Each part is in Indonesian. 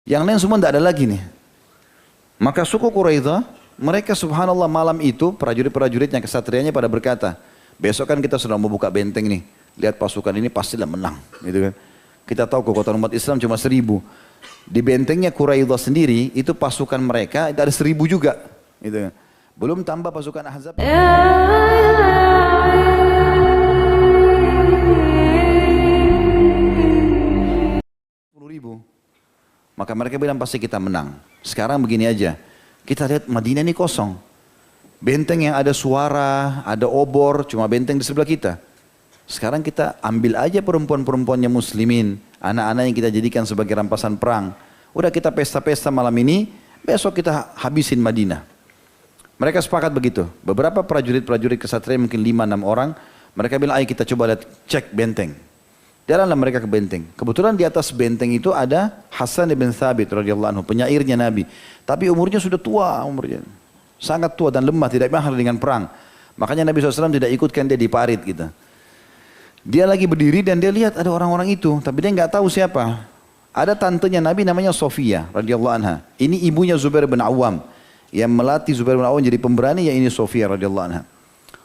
Yang lain semua tidak ada lagi nih. Maka suku Quraidah, mereka subhanallah malam itu prajurit-prajuritnya, kesatrianya pada berkata, besok kan kita sudah mau buka benteng nih. Lihat pasukan ini pastilah menang. Gitu kan. Kita tahu kekuatan umat Islam cuma 1000. Di bentengnya Quraidah sendiri, itu pasukan mereka itu ada 1000 juga. Gitu kan. Belum tambah pasukan Ahzab. 10.000. Maka mereka bilang pasti kita menang. Sekarang begini aja, kita lihat Madinah ini kosong. Benteng yang ada suara, ada obor, cuma benteng di sebelah kita. Sekarang kita ambil aja perempuan-perempuannya muslimin, anak-anak yang kita jadikan sebagai rampasan perang. Udah kita pesta-pesta malam ini, besok kita habisin Madinah. Mereka sepakat begitu. Beberapa prajurit-prajurit kesatria mungkin 5-6 orang, mereka bilang ayo kita coba lihat cek benteng. Jalanlah mereka ke benteng. Kebetulan di atas benteng itu ada Hasan bin Thabit radhiyallahu anhu, penyairnya Nabi. Tapi umurnya sudah tua, umurnya sangat tua dan lemah, tidak mahir dengan perang. Makanya Nabi SAW tidak ikutkan dia di parit gitu. Dia lagi berdiri dan dia lihat ada orang-orang itu, tapi dia nggak tahu siapa. Ada tantenya Nabi namanya Sofia radhiyallahu anha. Ini ibunya Zubair bin Awam yang melatih Zubair bin Awam jadi pemberani. Ya ini Sofia radhiyallahu anha.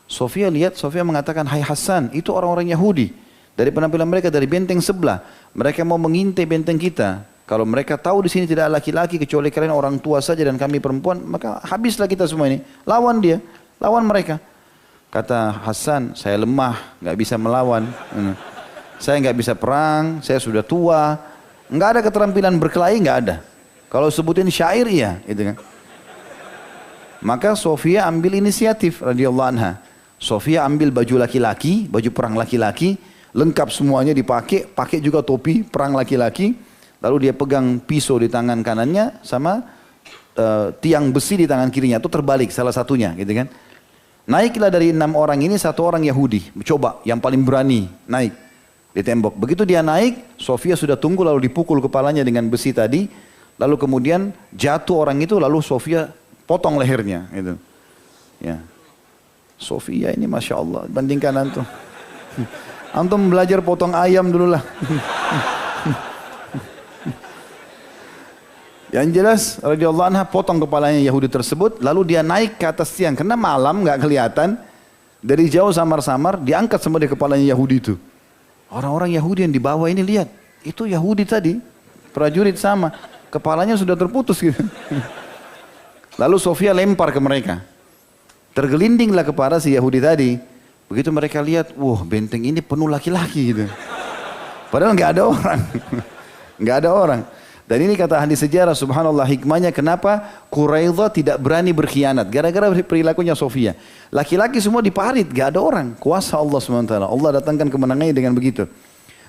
Sofia lihat, Sofia mengatakan, hai Hasan, itu orang-orang Yahudi. Dari penampilan mereka dari benteng sebelah, mereka mau mengintai benteng kita. Kalau mereka tahu di sini tidak ada laki-laki kecuali kalian orang tua saja dan kami perempuan, maka habislah kita semua ini. Lawan dia, lawan mereka. Kata Hasan, saya lemah, nggak bisa melawan. Saya nggak bisa perang, saya sudah tua. Nggak ada keterampilan berkelahi, nggak ada. Kalau sebutin syair iya, itu kan. Maka Sofia ambil inisiatif radhiyallahu anha. Sofia ambil baju laki-laki, baju perang laki-laki, lengkap semuanya dipakai, pakai juga topi perang laki-laki. Lalu dia pegang pisau di tangan kanannya sama tiang besi di tangan kirinya. Itu terbalik salah satunya, gitu kan. Naiklah dari 6 orang ini 1 orang Yahudi. Coba yang paling berani naik di tembok. Begitu dia naik, Sofia sudah tunggu lalu dipukul kepalanya dengan besi tadi. Lalu kemudian jatuh orang itu, lalu Sofia potong lehernya. Gitu. Ya. Sofia ini Masya Allah, bandingkan antum. Antum belajar potong ayam dulu lah. Yang jelas radhiyallahu anha potong kepalanya Yahudi tersebut, lalu dia naik ke atas tiang karena malam nggak kelihatan. Dari jauh samar-samar diangkat semua di kepalanya Yahudi itu. Orang-orang Yahudi yang di bawah ini lihat, itu Yahudi tadi, prajurit sama, kepalanya sudah terputus gitu. Lalu Sofia lempar ke mereka. Tergelindinglah kepala si Yahudi tadi. Begitu mereka lihat, wah benteng ini penuh laki-laki gitu. Padahal nggak ada orang. Nggak ada orang. Dan ini kata ahli sejarah, subhanallah hikmahnya kenapa Quraidah tidak berani berkhianat. Gara-gara perilakunya Sofia. Laki-laki semua diparit, nggak ada orang. Kuasa Allah SWT. Allah datangkan kemenangannya dengan begitu.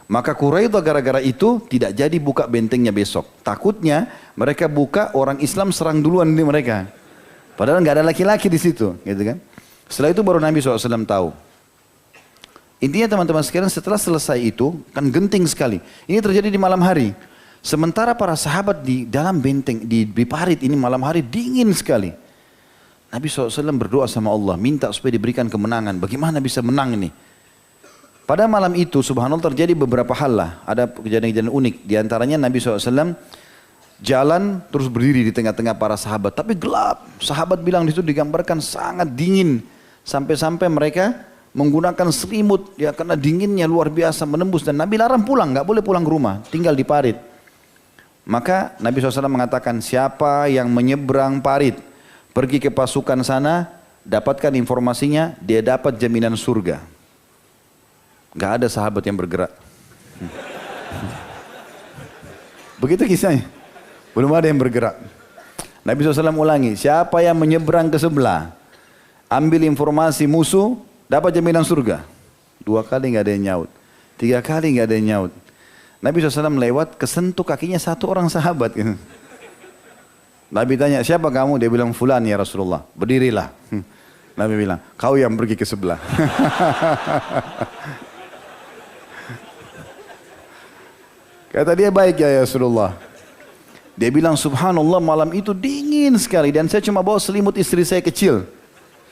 Maka Quraidah gara-gara itu tidak jadi buka bentengnya besok. Takutnya mereka buka, orang Islam serang duluan di mereka. Padahal nggak ada laki-laki di situ, gitu kan. Setelah itu baru Nabi SAW tahu. Intinya teman-teman sekalian setelah selesai itu, kan genting sekali. Ini terjadi di malam hari. Sementara para sahabat di dalam benteng, di parit ini malam hari dingin sekali. Nabi SAW berdoa sama Allah, minta supaya diberikan kemenangan. Bagaimana bisa menang ini? Pada malam itu subhanallah terjadi beberapa hal lah. Ada kejadian-kejadian unik. Di antaranya Nabi SAW jalan terus berdiri di tengah-tengah para sahabat. Tapi gelap. Sahabat bilang di situ digambarkan sangat dingin. Sampai-sampai mereka menggunakan selimut. Ya karena dinginnya luar biasa menembus. Dan Nabi larang pulang. Nggak boleh pulang ke rumah. Tinggal di parit. Maka Nabi SAW mengatakan siapa yang menyeberang parit. Pergi ke pasukan sana. Dapatkan informasinya. Dia dapat jaminan surga. Nggak ada sahabat yang bergerak. Begitu kisahnya. Belum ada yang bergerak. Nabi SAW ulangi, siapa yang menyeberang ke sebelah, ambil informasi musuh, dapat jaminan surga. 2 kali nggak ada yang nyaut. 3 kali nggak ada yang nyaut. Nabi SAW lewat, kesentuh kakinya 1 orang sahabat. Nabi tanya, siapa kamu? Dia bilang, fulan ya Rasulullah. Berdirilah. Nabi bilang, kau yang pergi ke sebelah. Kata dia, baik ya Rasulullah. Dia bilang, subhanallah malam itu dingin sekali. Dan saya cuma bawa selimut istri saya kecil.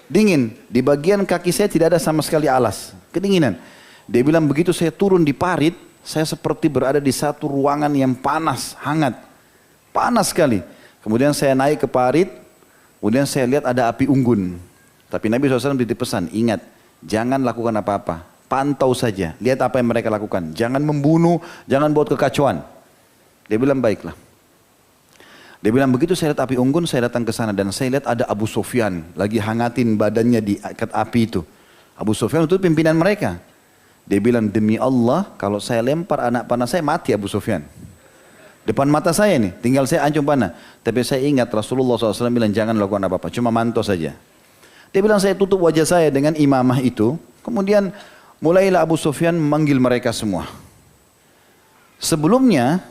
Dingin. Di bagian kaki saya tidak ada sama sekali alas. Kedinginan. Dia bilang, begitu saya turun di parit, saya seperti berada di satu ruangan yang panas, hangat. panas sekali. Kemudian saya naik ke parit, kemudian saya lihat ada api unggun. Tapi Nabi SAW titip pesan, ingat, jangan lakukan apa-apa. Pantau saja, lihat apa yang mereka lakukan. Jangan membunuh, jangan buat kekacauan. Dia bilang, baiklah. Dia bilang, begitu saya lihat api unggun, saya datang ke sana dan saya lihat ada Abu Sufyan lagi hangatin badannya di ikat api itu. Abu Sufyan itu pimpinan mereka. Dia bilang, demi Allah, kalau saya lempar anak panah saya, mati Abu Sufyan. Depan mata saya nih, tinggal saya ancung panah. Tapi saya ingat Rasulullah SAW bilang, jangan lakukan apa-apa, cuma mantau saja. Dia bilang, saya tutup wajah saya dengan imamah itu. Kemudian mulailah Abu Sufyan memanggil mereka semua. Sebelumnya,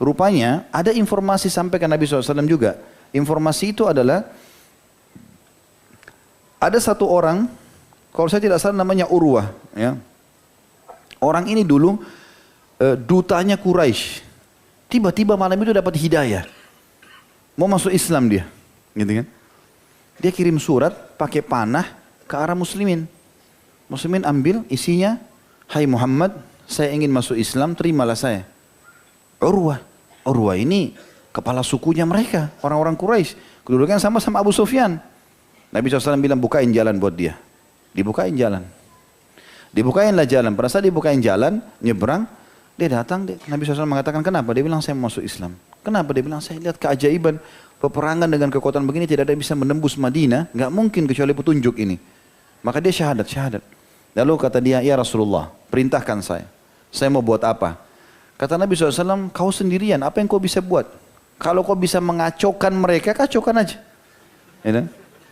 rupanya ada informasi sampai ke Nabi SAW juga. Informasi itu adalah, ada satu orang, kalau saya tidak salah namanya Urwah. Ya. Orang ini dulu dutanya Quraisy. Tiba-tiba malam itu dapat hidayah. Mau masuk Islam dia. Gitu kan? Dia kirim surat pakai panah ke arah muslimin. Muslimin ambil isinya, hai Muhammad, saya ingin masuk Islam, terimalah saya. Urwah. Urwah ini kepala sukunya mereka, orang-orang Quraisy. Kedudukan sama-sama Abu Sufyan. Nabi SAW bilang, bukain jalan buat dia. Dibukain jalan. Dibukainlah jalan. Pada saat dibukain jalan, nyebrang, dia datang, Nabi SAW mengatakan, kenapa? Dia bilang, saya mau masuk Islam. Kenapa? Dia bilang, saya lihat keajaiban peperangan dengan kekuatan begini, tidak ada yang bisa menembus Madinah, nggak mungkin kecuali petunjuk ini. Maka dia syahadat. Lalu kata dia, ya Rasulullah, perintahkan saya mau buat apa? Kata Nabi SAW, kau sendirian, apa yang kau bisa buat? Kalau kau bisa mengacaukan mereka, kacaukan aja. Ya,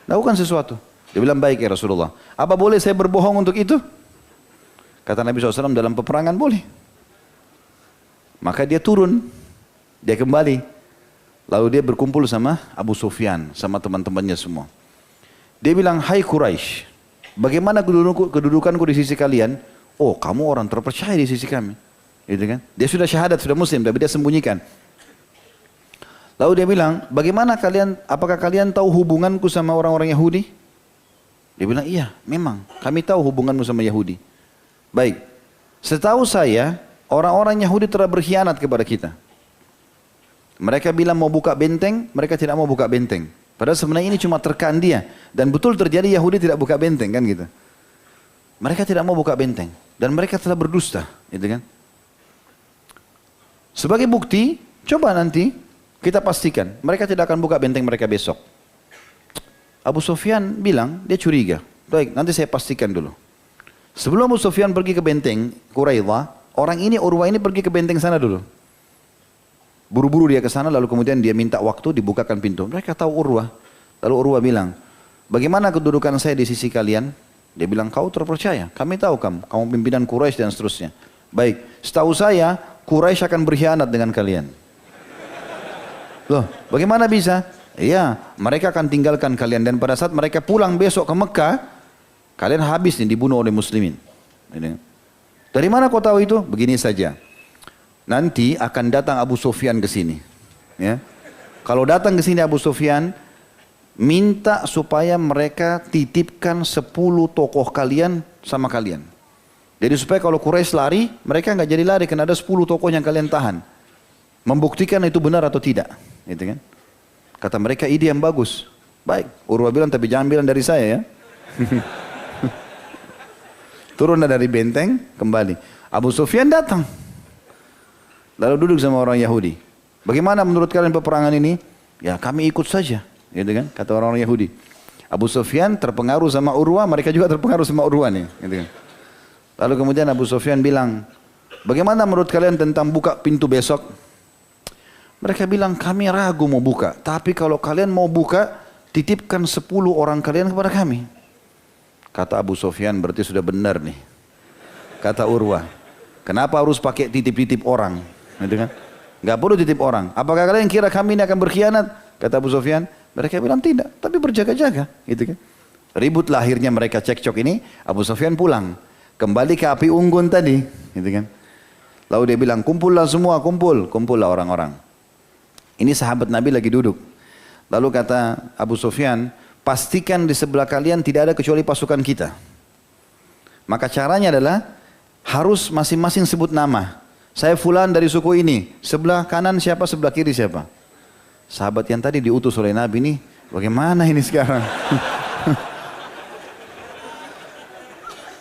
lakukan sesuatu. Dia bilang, baik ya Rasulullah. Apa boleh saya berbohong untuk itu? Kata Nabi SAW, dalam peperangan boleh. Maka dia turun, dia kembali. Lalu dia berkumpul sama Abu Sufyan, sama teman-temannya semua. Dia bilang, hai Quraisy, bagaimana kedudukanku di sisi kalian? Oh, kamu orang terpercaya di sisi kami. Gitu kan? Dia sudah syahadat, sudah muslim, tapi dia sembunyikan. Lalu dia bilang, bagaimana kalian, apakah kalian tahu hubunganku sama orang-orang Yahudi? Dia bilang, iya, memang. Kami tahu hubunganmu sama Yahudi. Baik, setahu saya, orang-orang Yahudi telah berkhianat kepada kita. Mereka bilang mau buka benteng, mereka tidak mau buka benteng. Padahal sebenarnya ini cuma terkan dia. Dan betul terjadi Yahudi tidak buka benteng, kan gitu. Mereka tidak mau buka benteng. Dan mereka telah berdusta, gitu kan. Sebagai bukti, coba nanti kita pastikan, mereka tidak akan buka benteng mereka besok. Abu Sufyan bilang, dia curiga. Baik, nanti saya pastikan dulu. Sebelum Abu Sufyan pergi ke benteng Quraidah, orang ini, Urwah ini pergi ke benteng sana dulu. Buru-buru dia ke sana, lalu kemudian dia minta waktu, dibukakan pintu. Mereka tahu Urwah. Lalu Urwah bilang, bagaimana kedudukan saya di sisi kalian? Dia bilang, kau terpercaya. Kami tahu kamu pimpinan Quraisy dan seterusnya. Baik, setahu saya, Quraisy akan berkhianat dengan kalian. Loh, bagaimana bisa? Iya, mereka akan tinggalkan kalian. Dan pada saat mereka pulang besok ke Mekah, kalian habis nih dibunuh oleh muslimin. Dari mana kau tahu itu? Begini saja. Nanti akan datang Abu Sufyan ke sini. Ya. Kalau datang ke sini Abu Sufyan, minta supaya mereka titipkan 10 tokoh kalian sama kalian. Jadi supaya kalau Quraisy lari, mereka nggak jadi lari karena ada 10 tokoh yang kalian tahan. Membuktikan itu benar atau tidak. Gitu kan? Kata mereka, ide yang bagus. Baik, Urwah bilang, tapi jangan bilang dari saya ya. Turunlah dari benteng, kembali. Abu Sufyan datang. Lalu duduk sama orang Yahudi. Bagaimana menurut kalian peperangan ini? Ya kami ikut saja. Gitu kan? Kata orang-orang Yahudi. Abu Sufyan terpengaruh sama Urwah, mereka juga terpengaruh sama Urwah nih. Gitu kan? Lalu kemudian Abu Sufyan bilang, bagaimana menurut kalian tentang buka pintu besok? Mereka bilang, kami ragu mau buka. Tapi kalau kalian mau buka, titipkan 10 orang kalian kepada kami. Kata Abu Sufyan, berarti sudah benar nih. Kata Urwah, kenapa harus pakai titip-titip orang? Gitu kan? Gak perlu titip orang. Apakah kalian kira kami ini akan berkhianat? Kata Abu Sufyan. Mereka bilang tidak, tapi berjaga-jaga. Gitu kan? Ributlah akhirnya mereka cekcok ini. Abu Sufyan pulang. Kembali ke api unggun tadi. Gitu kan? Lalu dia bilang, kumpullah semua, kumpullah orang-orang. Ini sahabat Nabi lagi duduk. Lalu kata Abu Sufyan, pastikan di sebelah kalian tidak ada kecuali pasukan kita. Maka caranya adalah harus masing-masing sebut nama. Saya fulan dari suku ini. Sebelah kanan siapa, sebelah kiri siapa. sahabat yang tadi diutus oleh Nabi nih, bagaimana ini sekarang?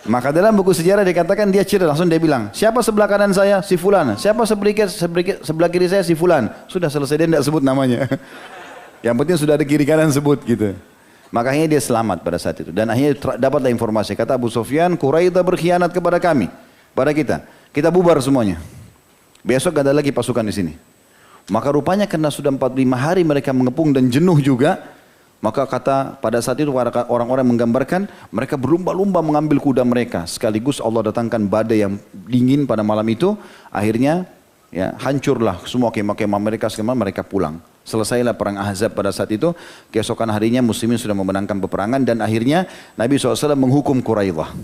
Maka dalam buku sejarah dikatakan dia cerita, langsung dia bilang, siapa sebelah kanan saya? Si Fulan. Siapa sebelah kiri saya? Si Fulan. Sudah selesai, dia tidak sebut namanya. Yang penting sudah ada kiri kanan sebut gitu. Makanya dia selamat pada saat itu. Dan akhirnya dapatlah informasi. Kata Abu Sufyan, Quraidah berkhianat kepada kami. Pada kita. Kita bubar semuanya. Besok gak ada lagi pasukan di sini. Maka rupanya karena sudah 45 hari mereka mengepung dan jenuh juga. Maka kata pada saat itu orang-orang menggambarkan mereka berlumba-lumba mengambil kuda mereka. Sekaligus Allah datangkan badai yang dingin pada malam itu. Akhirnya ya, hancurlah semua kemah-kemah mereka, mereka pulang. Selesailah perang Ahzab pada saat itu. Keesokan harinya muslimin sudah memenangkan peperangan. Dan akhirnya Nabi SAW menghukum Quraidah.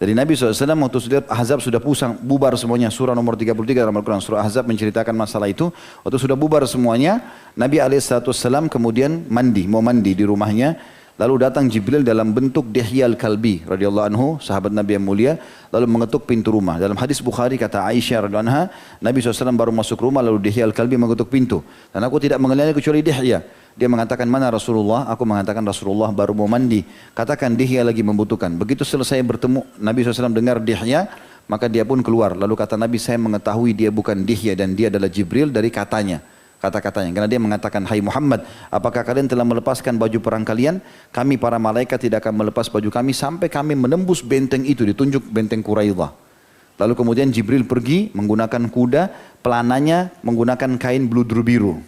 Jadi Nabi SAW waktu sudah Ahzab sudah pusang, bubar semuanya. Surah nomor 33 dalam Al-Quran. Surah Ahzab menceritakan masalah itu. Waktu sudah bubar semuanya, Nabi SAW kemudian mau mandi di rumahnya. Lalu datang Jibril dalam bentuk Dihya al-Kalbi radhiyallahu anhu, sahabat Nabi yang mulia, lalu mengetuk pintu rumah. Dalam hadis Bukhari kata Aisyah radhiyallahu anha, Nabi SAW baru masuk rumah lalu Dihya al-Kalbi mengetuk pintu. Dan aku tidak mengenalnya kecuali Dihya. Dia mengatakan, mana Rasulullah? Aku mengatakan Rasulullah baru mau mandi. Katakan Dihya lagi membutuhkan. Begitu selesai bertemu, Nabi SAW dengar Dihya, maka dia pun keluar. Lalu kata Nabi, saya mengetahui dia bukan Dihya dan dia adalah Jibril dari kata-katanya. Karena dia mengatakan, hai Muhammad, apakah kalian telah melepaskan baju perang kalian? Kami para malaikat tidak akan melepas baju kami sampai kami menembus benteng itu, ditunjuk benteng Quraidah. Lalu kemudian Jibril pergi menggunakan kuda, pelananya menggunakan kain bludru biru.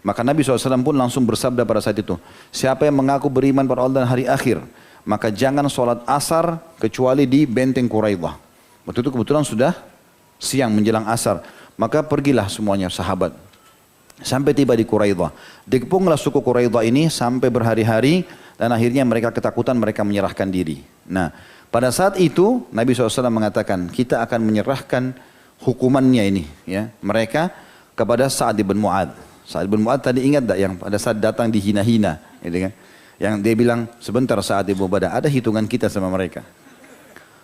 Maka Nabi SAW pun langsung bersabda pada saat itu, siapa yang mengaku beriman pada Allah dan hari akhir, maka jangan sholat asar kecuali di benteng Quraidah. Waktu itu kebetulan sudah siang menjelang asar. Maka pergilah semuanya sahabat. Sampai tiba di Quraidah. Dikepunglah suku Quraidah ini sampai berhari-hari dan akhirnya mereka ketakutan, mereka menyerahkan diri. Nah, pada saat itu Nabi SAW mengatakan, kita akan menyerahkan hukumannya ini, ya, mereka kepada Sa'ad bin Mu'adz. Sa'ad bin Mu'adz tadi ingat tak yang pada saat datang dihina-hina, gitu kan? Yang dia bilang, sebentar Sa'ad bin Mu'adz, ada hitungan kita sama mereka.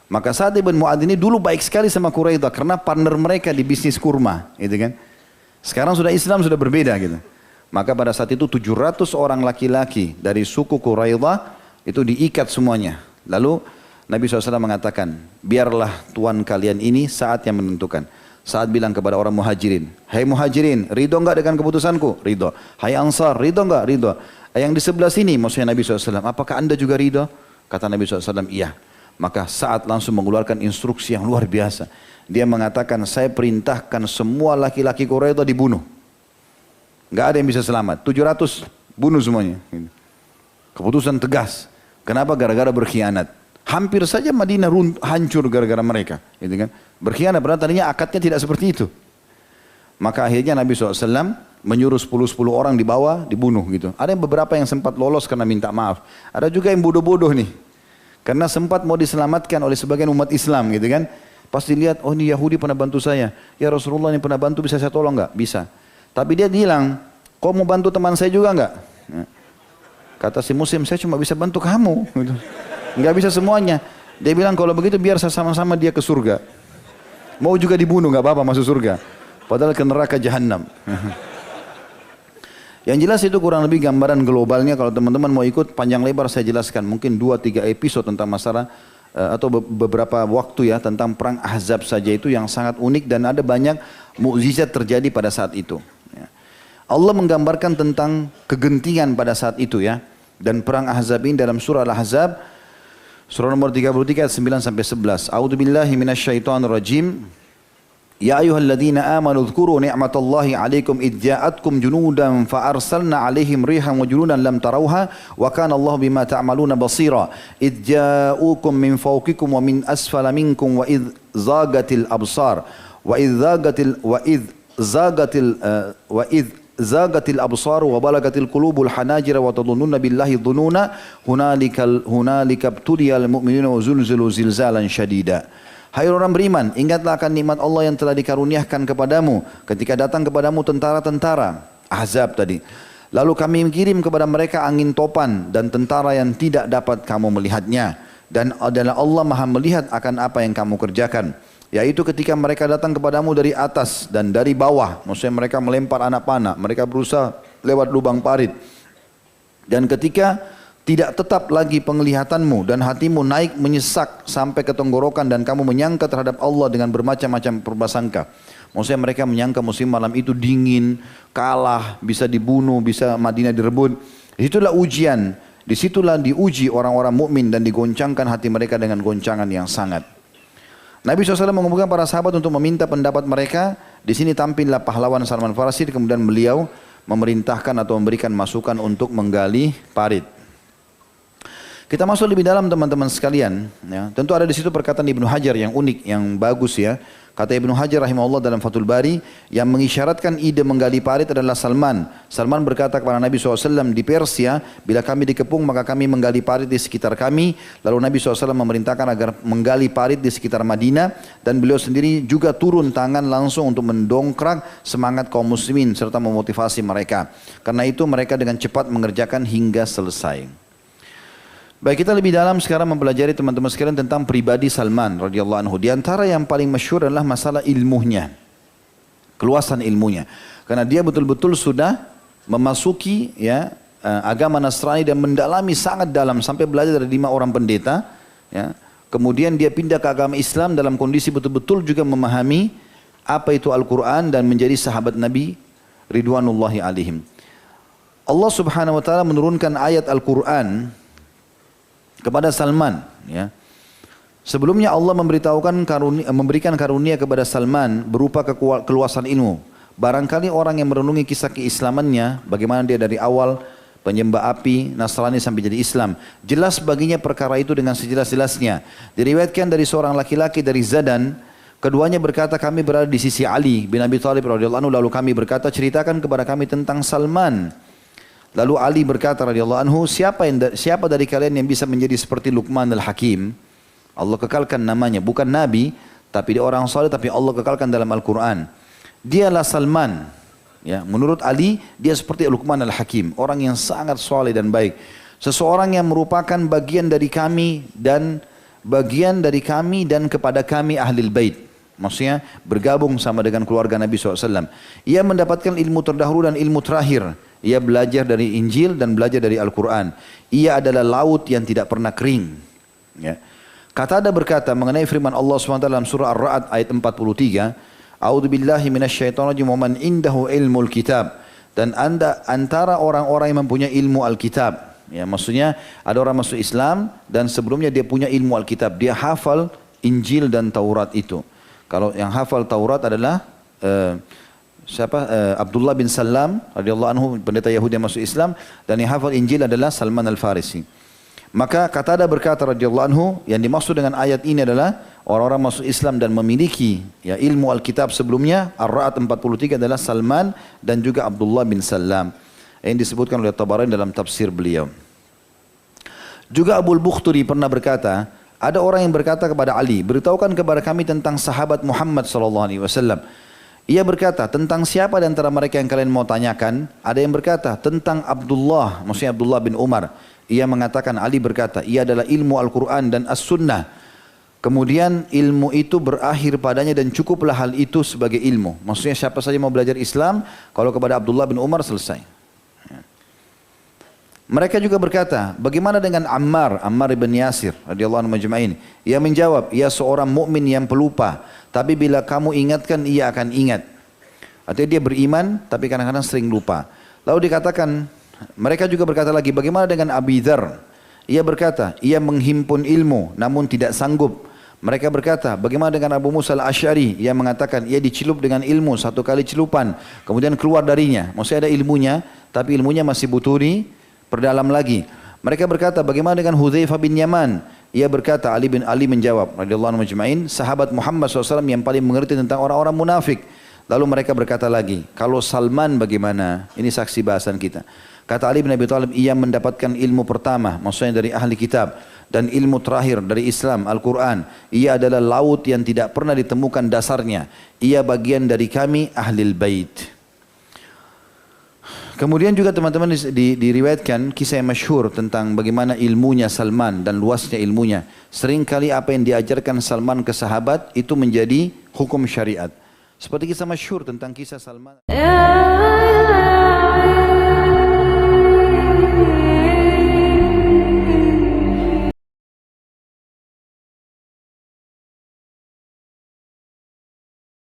Maka Sa'ad bin Mu'adz ini dulu baik sekali sama Quraidah karena partner mereka di bisnis kurma, gitu kan? Sekarang sudah Islam sudah berbeda gitu. Maka pada saat itu 700 orang laki-laki dari suku Quraidah itu diikat semuanya. Lalu Nabi SAW mengatakan, biarlah Tuhan kalian ini saat yang menentukan. Saat bilang kepada orang muhajirin, hai muhajirin, ridho enggak dengan keputusanku? Ridho. Hai ansar, ridho enggak? Ridho. Yang di sebelah sini, maksudnya Nabi SAW, apakah anda juga ridho? Kata Nabi SAW, iya. Maka saat langsung mengeluarkan instruksi yang luar biasa. Dia mengatakan, saya perintahkan semua laki-laki Quraidah dibunuh. Enggak ada yang bisa selamat. 700 bunuh semuanya. Keputusan tegas. Kenapa? Gara-gara berkhianat. Hampir saja Madinah hancur gara-gara mereka. Gitu kan? Berkhianat, padahal tadinya akadnya tidak seperti itu. Maka akhirnya Nabi SAW menyuruh 10 orang di bawah dibunuh gitu. Ada yang beberapa yang sempat lolos karena minta maaf. Ada juga yang bodoh-bodoh nih. Karena sempat mau diselamatkan oleh sebagian umat Islam gitu kan. Pas dilihat, oh ini Yahudi pernah bantu saya. Ya Rasulullah ini pernah bantu, bisa saya tolong enggak? Bisa. Tapi dia bilang, kau mau bantu teman saya juga enggak? Kata si Muslim, saya cuma bisa bantu kamu. Enggak bisa semuanya. Dia bilang kalau begitu biar saya sama-sama dia ke surga. Mau juga dibunuh enggak apa-apa masuk surga. Padahal ke neraka jahanam. Yang jelas itu kurang lebih gambaran globalnya. Kalau teman-teman mau ikut panjang lebar saya jelaskan. Mungkin 2-3 episode tentang masalah atau beberapa waktu ya tentang perang Ahzab saja itu yang sangat unik dan ada banyak mukjizat terjadi pada saat itu. Allah menggambarkan tentang kegentingan pada saat itu ya. Dan perang Ahzab ini dalam surah Al-Ahzab surah nomor 33 ayat 9 sampai 11. A'udzubillahi minasyaitonirrajim. Ya ayyuhalladzina amanu dzkuru ni'matallahi 'alaikum id ja'atkum junudan fa arsalna 'alaihim rihan wa junudan lam tarawha wa kana Allahu bima ta'maluna basira. Id ja'ukum min fawqikum wa min asfala minkum wa id zagatil absar wa id zagatil absar wa balagatil qulubul hanajir wa tadhunnuna billahi dhununa hunalika ibtuliyal mu'minuna wa zulzilu zilzalan syadida. Hai orang beriman, ingatlah akan nikmat Allah yang telah dikaruniakan kepadamu ketika datang kepadamu tentara-tentara Ahzab tadi. Lalu kami kirim kepada mereka angin topan dan tentara yang tidak dapat kamu melihatnya. Dan adalah Allah maha melihat akan apa yang kamu kerjakan. Yaitu ketika mereka datang kepadamu dari atas dan dari bawah. Maksudnya mereka melempar anak panah. Mereka berusaha lewat lubang parit. Dan ketika tidak tetap lagi penglihatanmu dan hatimu naik menyesak sampai ke tenggorokan dan kamu menyangka terhadap Allah dengan bermacam-macam prasangka. Maksudnya mereka menyangka musim malam itu dingin, kalah, bisa dibunuh, bisa Madinah direbut. Disitulah ujian, disitulah diuji orang-orang mukmin dan digoncangkan hati mereka dengan goncangan yang sangat. Nabi SAW mengumpulkan para sahabat untuk meminta pendapat mereka. Di sini tampillah pahlawan Salman Farsi, kemudian beliau memerintahkan atau memberikan masukan untuk menggali parit. Kita masuk lebih dalam teman-teman sekalian. Ya. Tentu ada di situ perkataan Ibnu Hajar yang unik, yang bagus ya. Kata Ibnu Hajar rahimahullah dalam Fathul Bari, yang mengisyaratkan ide menggali parit adalah Salman. Salman berkata kepada Nabi SAW di Persia, bila kami dikepung maka kami menggali parit di sekitar kami. Lalu Nabi SAW memerintahkan agar menggali parit di sekitar Madinah. Dan beliau sendiri juga turun tangan langsung untuk mendongkrak semangat kaum muslimin serta memotivasi mereka. Karena itu mereka dengan cepat mengerjakan hingga selesai. Baik, kita lebih dalam sekarang mempelajari teman-teman sekalian tentang pribadi Salman radhiyallahu anhu. Di antara yang paling masyhur adalah masalah ilmunya, keluasan ilmunya. Karena dia betul-betul sudah memasuki ya agama Nasrani dan mendalami sangat dalam sampai belajar dari 5 orang pendeta. Ya. Kemudian dia pindah ke agama Islam dalam kondisi betul-betul juga memahami apa itu Al-Quran dan menjadi sahabat Nabi ridwanullahi alaihim. Allah Subhanahu wa taala menurunkan ayat Al-Quran kepada Salman, ya. Sebelumnya Allah memberikan karunia kepada Salman berupa keluasan ilmu. Barangkali orang yang merenungi kisah keislamannya, bagaimana dia dari awal penyembah api, Nasrani sampai jadi Islam, jelas baginya perkara itu dengan sejelas-jelasnya. Diriwayatkan dari seorang laki-laki dari Zadan, keduanya berkata, kami berada di sisi Ali bin Abi Thalib radhiyallahu anhu, lalu kami berkata, ceritakan kepada kami tentang Salman. Lalu Ali berkata radhiyallahu anhu, siapa dari kalian yang bisa menjadi seperti Luqman al-Hakim? Allah kekalkan namanya, bukan nabi, tapi dia orang saleh, tapi Allah kekalkan dalam Al-Quran. Dialah Salman. Ya, menurut Ali, dia seperti Luqman al-Hakim, orang yang sangat saleh dan baik. Seseorang yang merupakan bagian dari kami dan kepada kami Ahlul Bait. Maksudnya bergabung sama dengan keluarga Nabi SAW. Ia mendapatkan ilmu terdahulu dan ilmu terakhir. Ia belajar dari Injil dan belajar dari Al-Quran. Ia adalah laut yang tidak pernah kering. Ya. Qatada berkata mengenai firman Allah SWT dalam surah Ar-Ra'd ayat 43. A'udzu billahi minasyaitonir rajim wa man indahu ilmul kitab. Dan antara orang-orang yang mempunyai ilmu Alkitab. Ya, maksudnya ada orang masuk Islam dan sebelumnya dia punya ilmu Alkitab. Dia hafal Injil dan Taurat itu. Kalau yang hafal Taurat adalah Abdullah bin Salam radhiyallahu anhu, pendeta Yahudi yang masuk Islam, dan yang hafal Injil adalah Salman al-Farisi. Maka Qatada berkata radhiyallahu anhu, yang dimaksud dengan ayat ini adalah orang-orang masuk Islam dan memiliki ya ilmu Alkitab sebelumnya. Ar-Ra'd 43 adalah Salman dan juga Abdullah bin Salam yang disebutkan oleh Tabarani dalam tafsir beliau. Juga Abu al-Bukhturi pernah berkata, ada orang yang berkata kepada Ali, beritahukan kepada kami tentang sahabat Muhammad SAW. Ia berkata, tentang siapa di antara mereka yang kalian mau tanyakan? Ada yang berkata, tentang Abdullah, maksudnya Abdullah bin Umar. Ia mengatakan, Ali berkata, ia adalah ilmu Al-Quran dan As-Sunnah. Kemudian ilmu itu berakhir padanya dan cukuplah hal itu sebagai ilmu. Maksudnya siapa saja mau belajar Islam, kalau kepada Abdullah bin Umar selesai. Mereka juga berkata, bagaimana dengan Ammar ibn Yasir radhiyallahu anhu majma'in? Ia menjawab, ia seorang mukmin yang pelupa, tapi bila kamu ingatkan ia akan ingat. Artinya dia beriman tapi kadang-kadang sering lupa. Lalu dikatakan, mereka juga berkata lagi, bagaimana dengan Abi Dzar? Ia berkata, ia menghimpun ilmu namun tidak sanggup. Mereka berkata, bagaimana dengan Abu Musa al-Asy'ari? Ia mengatakan, ia dicelup dengan ilmu 1 kali celupan, kemudian keluar darinya. Maksudnya ada ilmunya, tapi ilmunya masih butuh perdalam lagi. Mereka berkata, bagaimana dengan Hudzaifah bin Yaman? Ia berkata, Ali menjawab, radhiyallahu anhu majma'in, sahabat Muhammad SAW yang paling mengerti tentang orang-orang munafik. Lalu mereka berkata lagi, kalau Salman bagaimana? Ini saksi bahasan kita. Kata Ali bin Abi Thalib, ia mendapatkan ilmu pertama, maksudnya dari ahli kitab, dan ilmu terakhir dari Islam, Al-Quran. Ia adalah laut yang tidak pernah ditemukan dasarnya. Ia bagian dari kami Ahlul Bait. Kemudian juga teman-teman diriwayatkan kisah yang masyhur tentang bagaimana ilmunya Salman dan luasnya ilmunya. Seringkali apa yang diajarkan Salman ke sahabat itu menjadi hukum syariat. Seperti kisah masyhur tentang kisah Salman.